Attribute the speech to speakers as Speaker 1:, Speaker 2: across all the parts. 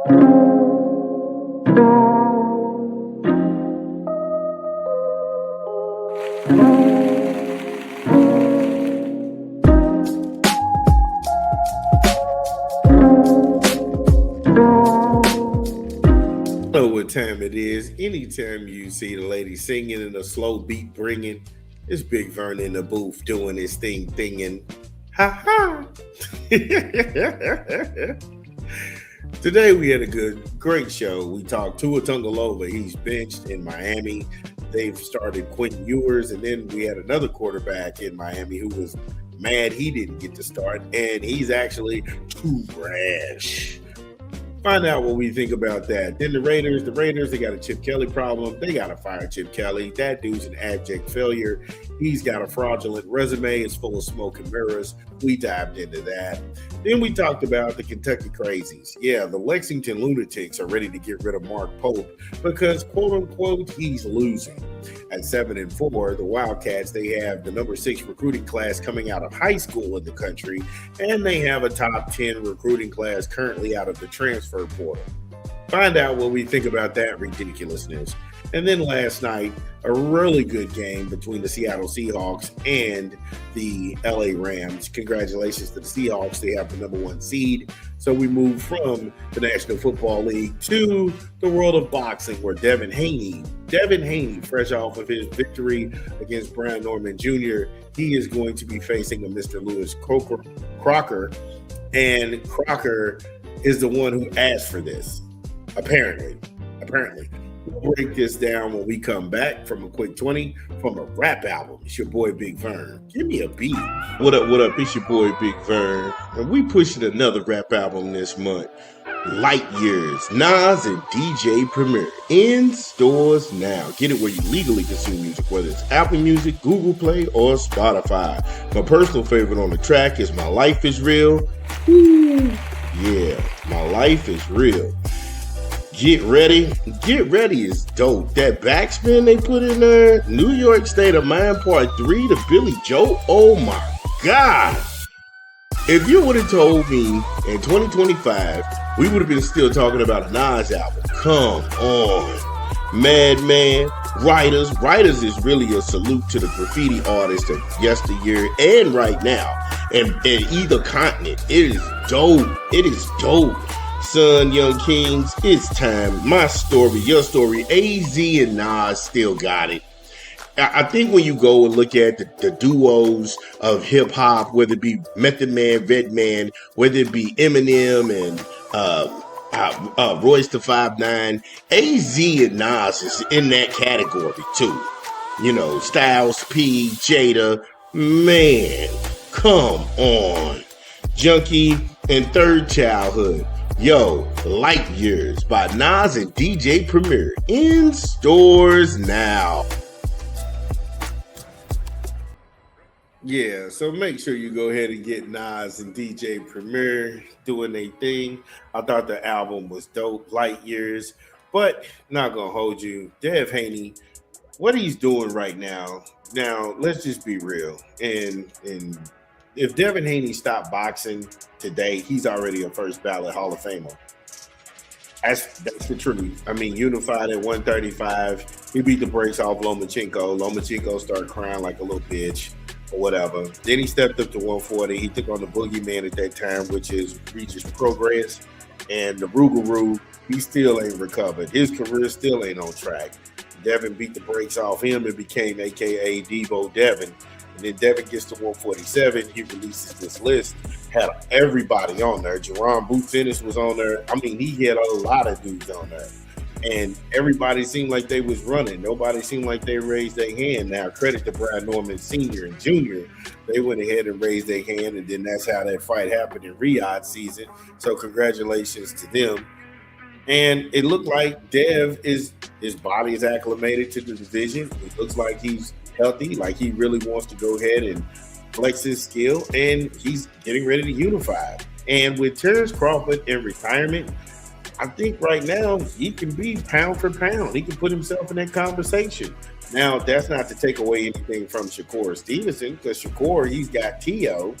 Speaker 1: Know what time it is. Anytime you see the lady singing and a slow beat bringing, it's Big Vern in the booth doing his thinging. Ha ha! Today we had a great show. We talked Tua Tagovailoa. He's benched in Miami. They've started Quentin Ewers, and then we had another quarterback in Miami who was mad he didn't get to start, and he's actually too brash. Find out what we think about that. Then the Raiders, they got a Chip Kelly problem. They got to fire Chip Kelly. That dude's an abject failure. He's got a fraudulent resume. It's full of smoke and mirrors. We dived into that. Then we talked about the Kentucky Crazies. Yeah, the Lexington Lunatics are ready to get rid of Mark Pope because, quote unquote, he's losing. At 7-4, the Wildcats, they have the number 6 recruiting class coming out of high school in the country, and they have a top 10 recruiting class currently out of the transfer portal. Find out what we think about that ridiculousness. And then last night, a really good game between the Seattle Seahawks and the LA Rams. Congratulations to the Seahawks. They have the number 1 seed. So we move from the National Football League to the world of boxing, where Devin Haney, fresh off of his victory against Brian Norman Jr., he is going to be facing a Mr. Lewis Crooker. And Crocker is the one who asked for this, apparently. We'll break this down when we come back from a quick 20 from a rap album. It's your boy Big Vern. Give me a beat. What up? It's your boy Big Vern. And we pushing another rap album this month. Light Years, Nas and DJ Premier. In stores now. Get it where you legally consume music, whether it's Apple Music, Google Play, or Spotify. My personal favorite on the track is My Life Is Real. Woo. Yeah, My Life Is Real. Get Ready is dope. That backspin they put in there, New York State of Mind Part 3 to Billy Joe, oh my God. If you would have told me in 2025, we would have been still talking about a Nas album. Come on. Madman, Writers is really a salute to the graffiti artists of yesteryear and right now. And either continent, it is dope. Son, Young Kings, it's time. My story, your story. AZ and Nas still got it. I think when you go and look at the duos of hip hop, whether it be Method Man, Redman, whether it be Eminem and Royce the 5'9", AZ and Nas is in that category too. You know, Styles P, Jada, man, come on. Junkie and Third Childhood. Yo, Light Years by Nas and DJ Premier in stores now. Yeah, so make sure you go ahead and get Nas and DJ Premier doing their thing. I thought the album was dope, Light Years, but not gonna hold you. Dev Haney, what he's doing right now, let's just be real. And if Devin Haney stopped boxing today, he's already a first ballot Hall of Famer. That's the truth. I mean, unified at 135. He beat the brakes off Lomachenko. Lomachenko started crying like a little bitch or whatever. Then he stepped up to 140. He took on the boogeyman at that time, which is Regis Progress. And the Rougarou, he still ain't recovered. His career still ain't on track. Devin beat the brakes off him and became AKA Debo Devin. And then Devin gets to 147. He releases this list. Had everybody on there. Jerron Boots Ennis was on there. I mean, he had a lot of dudes on there. And everybody seemed like they was running. Nobody seemed like they raised their hand. Now, credit to Brian Norman Sr. and Jr. They went ahead and raised their hand, and then that's how that fight happened in Riyadh season. So congratulations to them. And it looked like Dev his body is acclimated to the division. It looks like he's healthy, like he really wants to go ahead and flex his skill, and he's getting ready to unify. And with Terrence Crawford in retirement, I think right now he can be pound for pound. He can put himself in that conversation. Now, that's not to take away anything from Shakur Stevenson, because Shakur, he's got T.O.,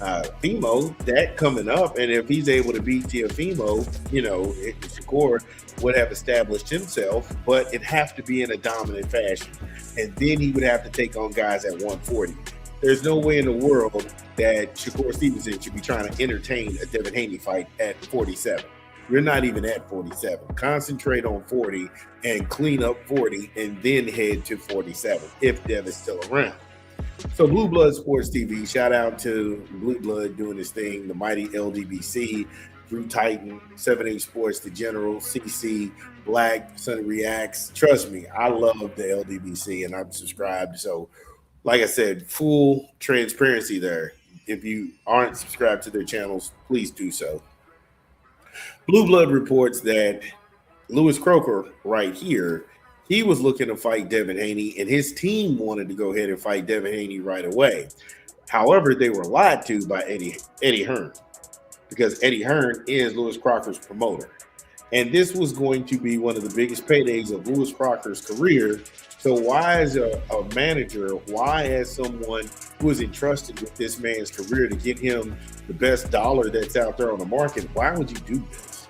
Speaker 1: Fimo, that coming up, and if he's able to beat Teofimo, Shakur would have established himself, but it'd have to be in a dominant fashion, and then he would have to take on guys at 140. There's no way in the world that Shakur Stevenson should be trying to entertain a Devin Haney fight at 47. You're not even at 47. Concentrate on 40 and clean up 40 and then head to 47 if Dev is still around. So Blue Blood Sports TV, shout out to Blue Blood doing this thing, the mighty LDBC, Drew Titan, 7-8 Sports, The General, CC, Black, Sonny Reacts. Trust me, I love the LDBC and I'm subscribed. So like I said, full transparency there. If you aren't subscribed to their channels, please do so. Blue Blood reports that Lewis Crooker right here, he was looking to fight Devin Haney, and his team wanted to go ahead and fight Devin Haney right away. However, they were lied to by Eddie Hearn, because Eddie Hearn is Lewis Crooker's promoter. And this was going to be one of the biggest paydays of Lewis Crooker's career. So why as a manager, why as someone who is entrusted with this man's career to get him the best dollar that's out there on the market, why would you do this?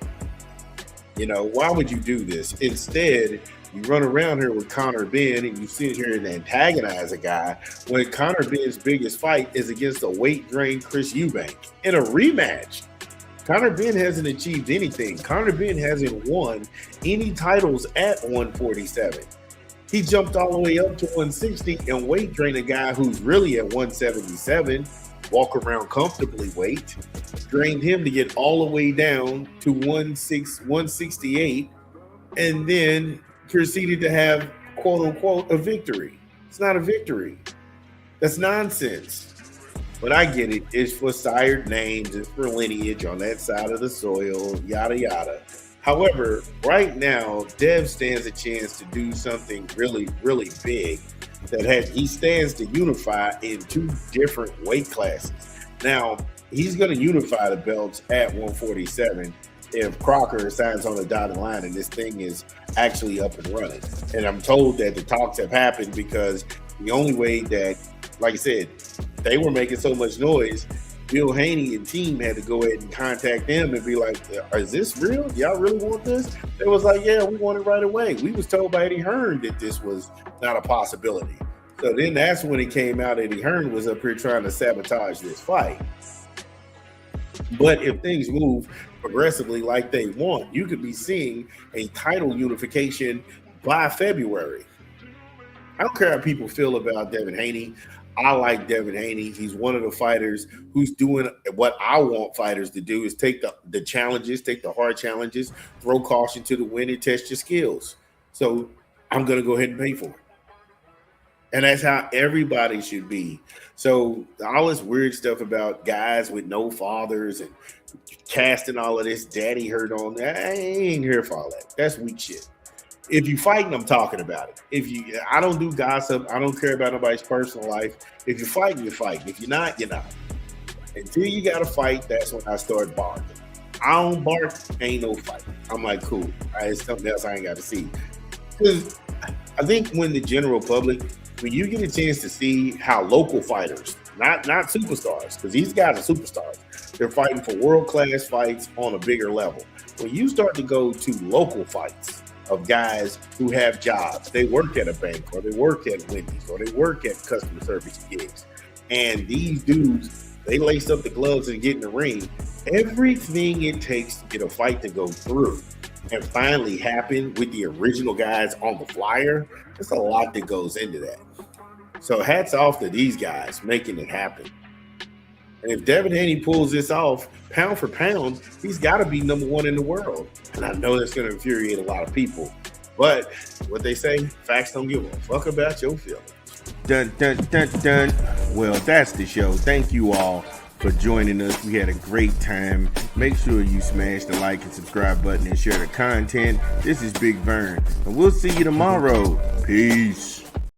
Speaker 1: Why would you do this? Instead, you run around here with Conor Benn and you sit here and antagonize a guy when Conor Benn's biggest fight is against a weight-drained Chris Eubank in a rematch. Conor Benn hasn't achieved anything. Conor Benn hasn't won any titles at 147. He jumped all the way up to 160 and weight drained a guy who's really at 177, walk around comfortably weight, drained him to get all the way down to 168, and then proceeded to have, quote unquote, a victory. It's not a victory. That's nonsense. But I get it. It's for sired names. It's for lineage on that side of the soil, yada, yada. However, right now, Dev stands a chance to do something really, really big he stands to unify in two different weight classes. Now, he's going to unify the belts at 147 if Crooker signs on the dotted line and this thing is actually up and running. And I'm told that the talks have happened because the only way that, like I said, they were making so much noise, Bill Haney and team had to go ahead and contact them and be like, is this real? Y'all really want this? They was like, yeah, we want it right away. We was told by Eddie Hearn that this was not a possibility. So then that's when it came out Eddie Hearn was up here trying to sabotage this fight. But if things move progressively like they want, you could be seeing a title unification by February. I don't care how people feel about Devin Haney. I like Devin Haney. He's one of the fighters who's doing what I want fighters to do, is take the challenges, take the hard challenges, throw caution to the wind and test your skills. So I'm going to go ahead and pay for it. And that's how everybody should be. So all this weird stuff about guys with no fathers and casting all of this daddy hurt on, I ain't here for all that. That's weak shit. If you fighting, I'm talking about it. I don't do gossip. I don't care about nobody's personal life. If you're fighting, you're fighting. If you're not, you're not. Until you got to fight, that's when I start barking. I don't bark, ain't no fight. I'm like, cool. All right, it's something else I ain't got to see. Because I think when the general public, when you get a chance to see how local fighters, not superstars, because these guys are superstars, they're fighting for world-class fights on a bigger level. When you start to go to local fights of guys who have jobs, they work at a bank or they work at Wendy's or they work at customer service gigs, and these dudes, they lace up the gloves and get in the ring. Everything it takes to get a fight to go through and finally happen with the original guys on the flyer, there's a lot that goes into that. So hats off to these guys making it happen. And if Devin Haney pulls this off, pound for pound, he's got to be number one in the world. And I know that's going to infuriate a lot of people. But what they say, facts don't give a fuck about your feelings. Dun, dun, dun, dun. Well, that's the show. Thank you all for joining us. We had a great time. Make sure you smash the like and subscribe button and share the content. This is Big Vern, and we'll see you tomorrow. Peace.